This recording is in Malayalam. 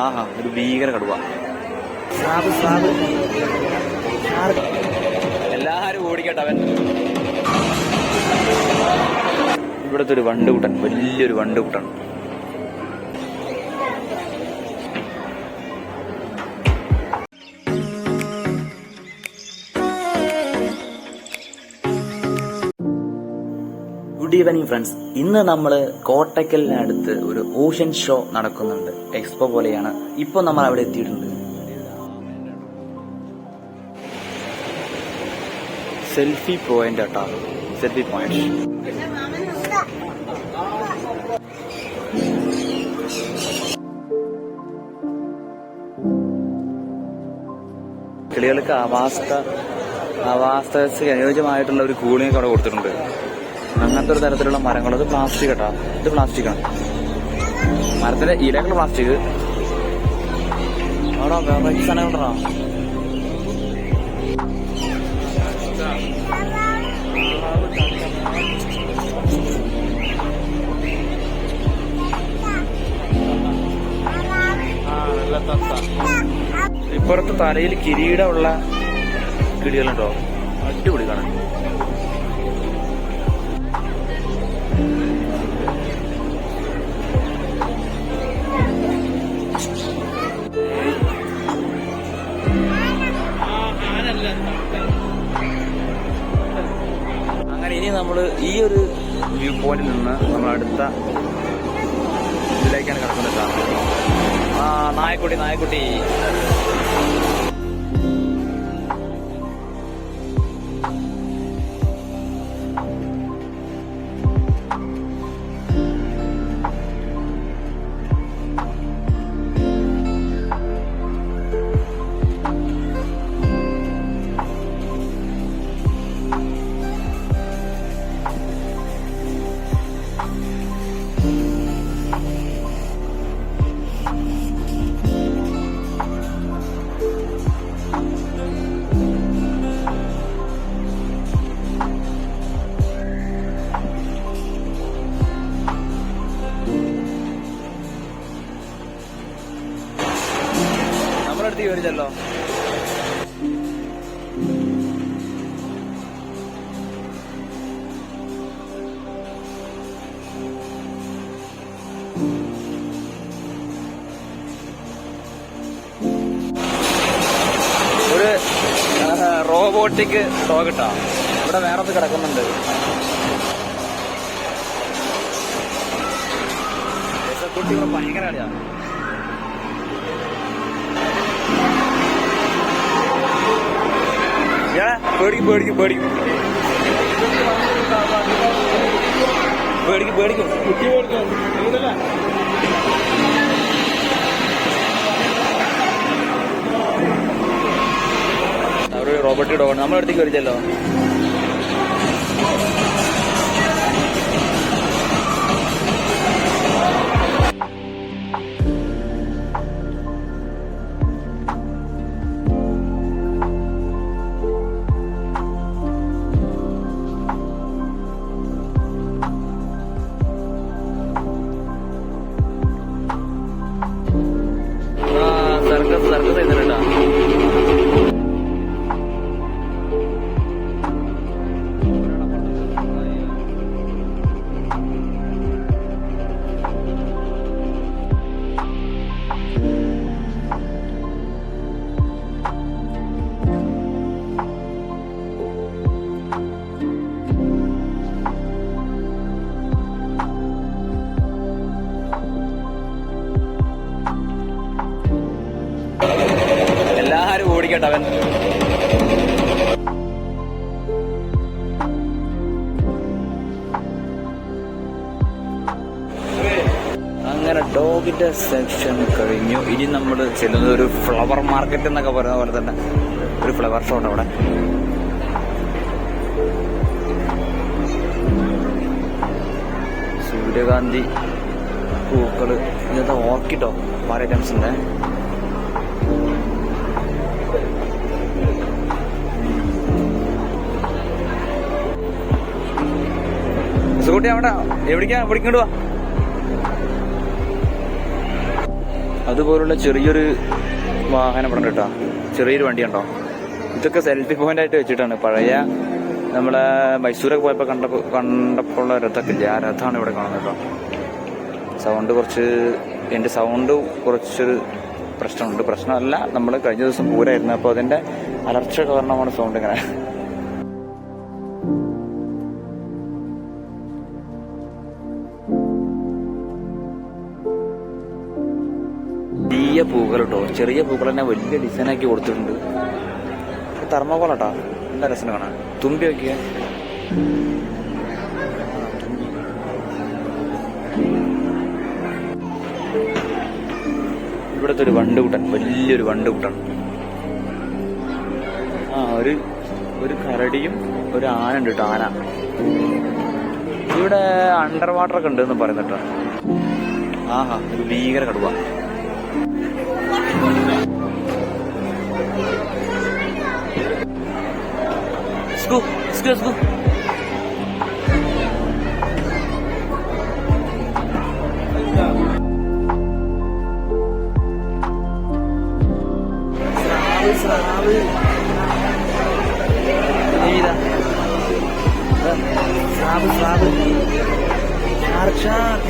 ആഹാ, ഒരു ഭീകര കടുവ. എല്ലാരും ഓടിക്കട്ടെ അവൻ. ഇവിടുത്തെ ഒരു വണ്ടുകുട്ടൻ, വലിയൊരു വണ്ടുകുട്ടൻ. Good evening friends. ഇന്ന് നമ്മൾ കോട്ടയ്ക്കലിനടുത്ത് ഒരു ഓഷ്യൻ ഷോ നടക്കുന്നുണ്ട്. എക്സ്പോ പോലെയാണ്. ഇപ്പോൾ നമ്മൾ അവിടെ എത്തിയിട്ടുണ്ട്. സെൽഫി പോയിന്റ് കേട്ടോ, സെൽഫി പോയിന്റ്. കിളികൾക്ക് ആവാസത്തിന് അനുയോജ്യമായിട്ടുള്ള ഒരു കൂളിംഗ് അവിടെ കൊടുത്തിട്ടുണ്ട്. അങ്ങനത്തെ ഒരു തരത്തിലുള്ള മരങ്ങൾ. അത് പ്ലാസ്റ്റിക് കേട്ടോ, ഇത് പ്ലാസ്റ്റിക്കാണ്. മരത്തിന്റെ ഇലകൾ പ്ലാസ്റ്റിക്. അവിടെ വെറൈറ്റി സാധനം ഉണ്ടോ? ഇപ്പുറത്ത് തലയിൽ കിരീടമുള്ള കിളികളുണ്ടോ? അടിപൊളി കാണാൻ. അങ്ങനെ ഇനി നമ്മൾ ഈ ഒരു വ്യൂ പോയിന്റിൽ നിന്ന് നമ്മൾ അടുത്ത ഇതിലേക്കാണ് കിടക്കുന്നത്. നായക്കുട്ടി അടുത്ത് കയറിച്ചല്ലോ. ഒരു റോബോട്ടിക് ഡോഗ് ഇട്ടാ ഇവിടെ വേറൊന്ന് കിടക്കുന്നുണ്ട്. കുട്ടി ഇവിടെ ഭയങ്കര കളിയാ. പേടിക്കും കുട്ടി അവര് റോബോട്ടിക് ഡോഗാണ്. നമ്മുടെ അടുത്തേക്ക് വരിച്ചല്ലോ. സർക്കസ് ചെയ്തിട്ടാ. എല്ലാരും ഓടിക്കട്ടെ അവൻ. അങ്ങനെ ഡോഗിന്റെ സെക്ഷൻ കഴിഞ്ഞു. ഇനി നമ്മൾ ചെല്ലുന്നത് ഒരു ഫ്ലവർ മാർക്കറ്റ് എന്നൊക്കെ പറയുന്ന പോലെ തന്നെ ഒരു ഫ്ലവർ ഷോട്ട്. അവിടെ സൂര്യകാന്തി പൂക്കള്, ഇങ്ങനത്തെ ഓർക്കിഡോ പല ഐറ്റംസ് ഉണ്ട്. സുകുട്ടി അവിടെ എവിടേക്കാ? വിളിക്കൊണ്ട് വാ. അതുപോലുള്ള ചെറിയൊരു വാഹനം ഇവിടെ കേട്ടോ, ചെറിയൊരു വണ്ടി ഉണ്ടോ. ഇതൊക്കെ സെൽഫി പോയിന്റ് ആയിട്ട് വെച്ചിട്ടാണ്. പഴയ നമ്മളെ മൈസൂരൊക്കെ പോയപ്പോൾ കണ്ടപ്പോൾ ഉള്ള രഥമൊക്കെ ഇല്ല, ആ രഥമാണ് ഇവിടെ കാണുന്നത് കേട്ടോ. സൗണ്ട് എൻ്റെ സൗണ്ട് കുറച്ചൊരു പ്രശ്നമുണ്ട്. പ്രശ്നമല്ല, നമ്മൾ കഴിഞ്ഞ ദിവസം പൂരമായിരുന്നു, അപ്പോൾ അതിൻ്റെ അലർച്ച കാരണമാണ് സൗണ്ട് ഇങ്ങനെ. ചെറിയ പൂക്കൾ കേട്ടോ, ചെറിയ പൂക്കൾ തന്നെ വലിയ ഡിസൈനാക്കി കൊടുത്തിട്ടുണ്ട്. തെർമോകോളാട്ടോ, എന്താ രസം കാണാൻ. തുമ്പി നോക്കിയ ഇവിടുത്തെ ഒരു വണ്ടുകുട്ടൻ, വലിയൊരു വണ്ടുകുട്ടൻ. ഒരു കരടിയും ഒരു ആന ഉണ്ട് കേട്ടോ, ആന. ഇവിടെ അണ്ടർ വാട്ടർ ഒക്കെ ഉണ്ട് എന്ന് പറയുന്നുട്ടോ. ആഹാ, ഒരു ഭീകര കടുവ. Let's go. Srabe. Shark.